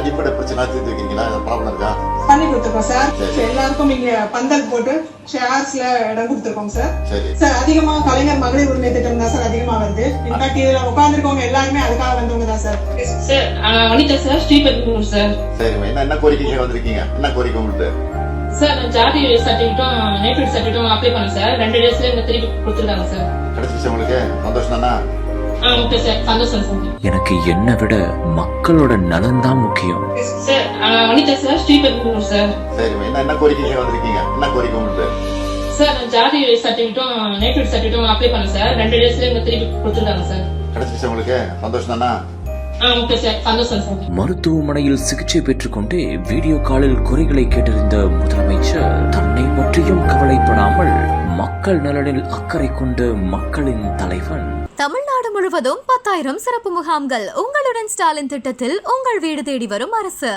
அடிப்படை பிரச்சனை தீர்த்துருக்கீங்களா? ப்ராப்ளம் இருக்கா? பண்ணி கொடுத்துருக்கோம் சார். எல்லாருக்கும் இங்க பந்தல் போட்டு சேர்ஸ்ல இடம் கொடுத்துருக்கோம் சார். சார் அதிகமா கலைஞர் மகளிர் உரிமை திட்டம் தான் சார் அதிகமா வருது. இன்ஃபேக்ட் இதுல உட்கார்ந்துருக்கவங்க எல்லாருமே அதுக்காக வந்தவங்க தான் sir. Sir Vanitha sir, Sriperumbudur sir. சரிம்மா, என்ன கோரிக்கை வந்திருக்கீங்க? என்ன கோரிக்கை உங்களுக்கு? சார் ஜாதி சர்டிபிகேட்டும் நேட்டிவ் சர்டிபிகேட்டும் அப்ளை பண்ணேன் சார். 2 டேஸ்ல எங்க திருப்பி கொடுத்துருக்காங்க சார். கிடைச்சிருச்சு உங்களுக்கு? சந்தோஷம் தானா? ஓகே சார், சந்தோஷம் சார். எனக்கு என்னை விட மக்களோட நலன் தான் முக்கியம். Sir Vanitha sir, Sriperumbudur sir. சரிம்மா, என்ன கோரிக்கை வந்திருக்கீங்க? என்ன கோரிக்கை உங்களுக்கு? சார் ஜாதி சர்டிபிகேட்டும் நேட்டிவ் சர்டிபிகேட்டும் அப்ளை பண்ணேன் சார். 2 டேஸ்ல எங்க திருப்பி கொடுத்துருக்காங்க சார். கிடைச்சிருச்சு உங்களுக்கு? சந்தோஷம் தானா? ஓகே சார், சந்தோஷம் சார். மருத்துவமனையில் சிகிச்சை பெற்றுக்கொண்டே வீடியோ காலில் குறைகளை கேட்டறிந்த முதலமைச்சர் தன்னை பற்றியும் கவலைப்படாமல் மக்கள் நலனில் அக்கறை கொண்டு மக்களின் தலைவன். தமிழ்நாடு முழுவதும் 10,000 சிறப்பு முகாம்கள். உங்களுடன் ஸ்டாலின் திட்டத்தில் உங்கள் வீடு தேடி வரும் அரசு.